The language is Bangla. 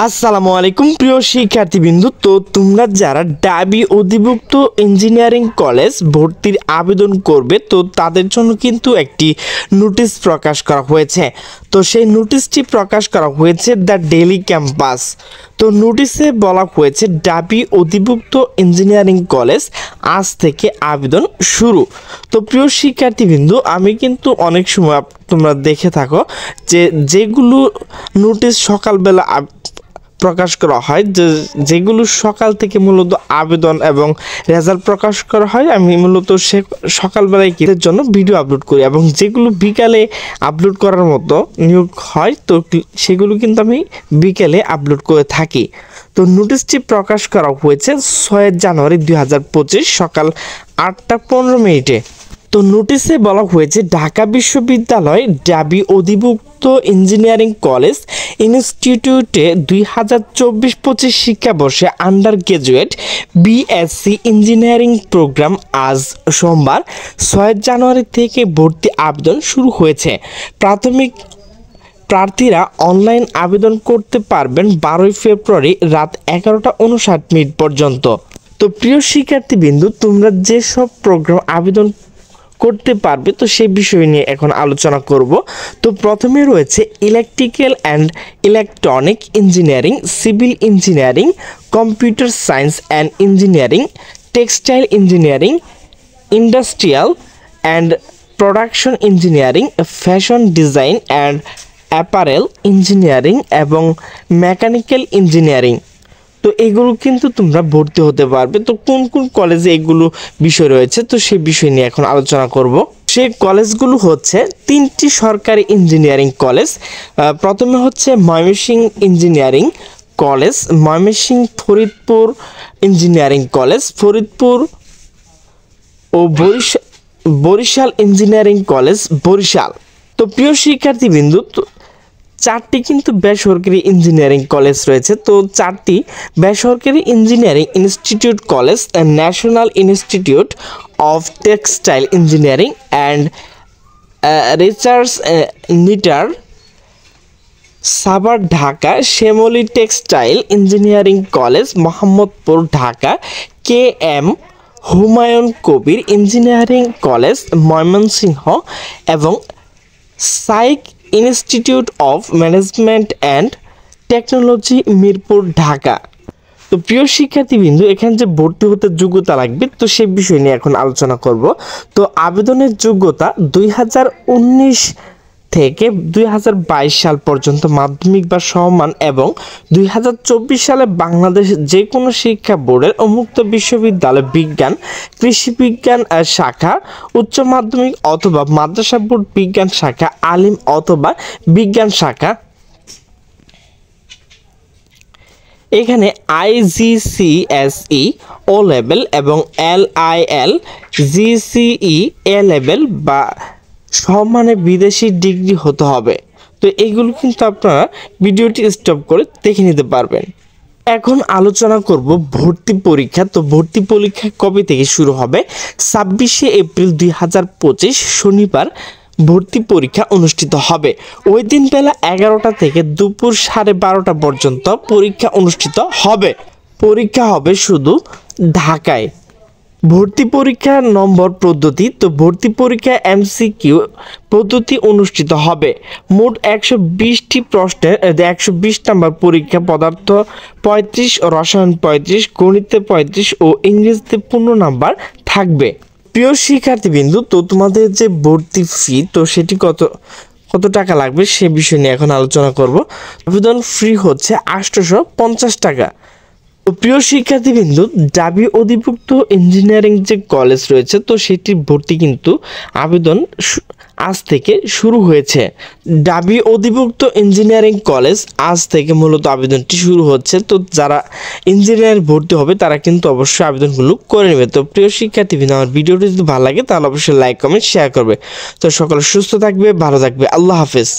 আসসালামু আলাইকুম প্রিয় শিক্ষার্থীবৃন্দু। তো তোমরা যারা ঢাবি অধিভুক্ত ইঞ্জিনিয়ারিং কলেজ ভর্তির আবেদন করবে তো তাদের জন্য কিন্তু একটি নোটিশ প্রকাশ করা হয়েছে। তো সেই নোটিশটি প্রকাশ করা হয়েছে দ্য ডেইলি ক্যাম্পাস। তো নোটিশে বলা হয়েছে ঢাবি অধিভুক্ত ইঞ্জিনিয়ারিং কলেজ আজ থেকে আবেদন শুরু। তো প্রিয় শিক্ষার্থীবৃন্দু, আমি কিন্তু অনেক সময় তোমরা দেখে থাকো যেগুলো নোটিশ সকালবেলা প্রকাশ করা হয়, যেগুলো সকাল থেকে মূলত আবেদন এবং রেজাল্ট প্রকাশ করা হয়, আমি মূলত সকালবেলায় এর জন্য ভিডিও আপলোড করি এবং যেগুলো বিকালে আপলোড করার মতো নিয়োগ হয় তো সেগুলো কিন্তু আমি বিকেলে আপলোড করে থাকি। তো নোটিশটি প্রকাশ করা হয়েছে 6 জানুয়ারি 2025 সকাল 8টা 15 মিনিটে। তো নোটিশে বলা হয়েছে ঢাকা বিশ্ববিদ্যালয় ঢাবি অধিভুক্ত ইঞ্জিনিয়ারিং কলেজ ইনস্টিটিউটে 2024-25 শিক্ষাবর্ষে undergraduate BSc engineering programme আজ সোমবার 6 জানুয়ারি থেকে ভর্তি আবেদন শুরু হয়েছে। প্রাথমিক প্রার্থীরা অনলাইন আবেদন করতে পারবেন 12 ফেব্রুয়ারি রাত 11টা 59 পর্যন্ত। তো প্রিয় শিক্ষার্থীবৃন্দু, তোমরা যেসব প্রোগ্রাম আবেদন করতে পারবে তো সেই বিষয় নিয়ে এখন আলোচনা করব। তো প্রথমে রয়েছে electrical and electronic engineering, civil engineering, computer science and engineering, textile engineering, industrial and production engineering, fashion design and apparel engineering এবং মেকানিক্যাল ইঞ্জিনিয়ারিং। তো এগুলো কিন্তু তোমরা ভর্তি হতে পারবে। তো কোন কোন কলেজে এগুলো বিষয় রয়েছে তো সেই বিষয় নিয়ে এখন আলোচনা করব। সেই কলেজগুলো হচ্ছে 3টি সরকারি ইঞ্জিনিয়ারিং কলেজ। প্রথমে হচ্ছে Mymensingh engineering college, Mymensingh, Faridpur engineering college, Faridpur ও বরিশাল ইঞ্জিনিয়ারিং কলেজ, বরিশাল। তো প্রিয় শিক্ষার্থীবৃন্দু, 4টি কিন্তু বেসরকারি ইঞ্জিনিয়ারিং কলেজ রয়েছে। তো 4টি বেসরকারি engineering institute college: national institute of textile engineering and research NITER, Savar Dhaka; Shyamoli textile engineering college, Mohammadpur Dhaka; K M Humayun Kabir engineering college, Mymensingh; এবং SAIC institute of management and technology, Mirpur, Dhaka. তো প্রিয় শিক্ষার্থীবৃন্দু, এখানে যে ভর্তি হতে যোগ্যতা লাগবে তো সেই বিষয় নিয়ে এখন আলোচনা করব। তো আবেদনের যোগ্যতা 2019 থেকে 2022 সাল পর্যন্ত মাধ্যমিক বা সমমান এবং 2024 সালে বাংলাদেশ যে কোনো শিক্ষা বোর্ডের উন্মুক্ত বিশ্ববিদ্যালয় বিজ্ঞান, কৃষি বিজ্ঞান শাখা, উচ্চ মাধ্যমিক অথবা মাদ্রাসা বোর্ড বিজ্ঞান শাখা, আলিম অথবা বিজ্ঞান শাখা। এখানে IGCSE ও লেভেল এবং LIL GCE এ লেভেল বা সমানে বিদেশি ডিগ্রি হতে হবে। তো এইগুলো কিন্তু আপনারা ভিডিওটি স্টপ করে দেখে নিতে পারবেন। এখন আলোচনা করব ভর্তি পরীক্ষা। তো ভর্তি পরীক্ষা কবে থেকে শুরু হবে? 26 এপ্রিল 2025 শনিবার ভর্তি পরীক্ষা অনুষ্ঠিত হবে। ওই দিন বেলা 11টা থেকে দুপুর 12:30 পর্যন্ত পরীক্ষা অনুষ্ঠিত হবে। পরীক্ষা হবে শুধু ঢাকায়। ভর্তি পরীক্ষার নম্বর পদ্ধতি। তো ভর্তি পরীক্ষা MCQ পদ্ধতি অনুষ্ঠিত হবে। মোট 120টি প্রশ্নের 120 নম্বর পরীক্ষা, পদার্থ 35, রসায়ন 35, গণিতে 35 ও ইংরেজিতে 15 নাম্বার থাকবে। প্রিয় শিক্ষার্থীবৃন্দু, তো তোমাদের যে ভর্তি ফি তো সেটি কত টাকা লাগবে সে বিষয় নিয়ে এখন আলোচনা করব। আবেদন ফি হচ্ছে 850 টাকা। তো প্রিয় শিক্ষার্থীবৃন্দু, ঢাবি অধিভুক্ত ইঞ্জিনিয়ারিং যে কলেজ রয়েছে তো সেটির ভর্তি কিন্তু আবেদন আজ থেকে শুরু হয়েছে। ঢাবি অধিভুক্ত ইঞ্জিনিয়ারিং কলেজ আজ থেকে মূলত আবেদনটি শুরু হচ্ছে। তো যারা ইঞ্জিনিয়ার ভর্তি হবে তারা কিন্তু অবশ্যই আবেদনগুলো করে নেবে। তো প্রিয় শিক্ষার্থীবৃন্দু, আমার ভিডিওটি যদি ভালো লাগে তাহলে অবশ্যই লাইক, কমেন্ট, শেয়ার করবে। তো সকলে সুস্থ থাকবে, ভালো থাকবে। আল্লাহ হাফেজ।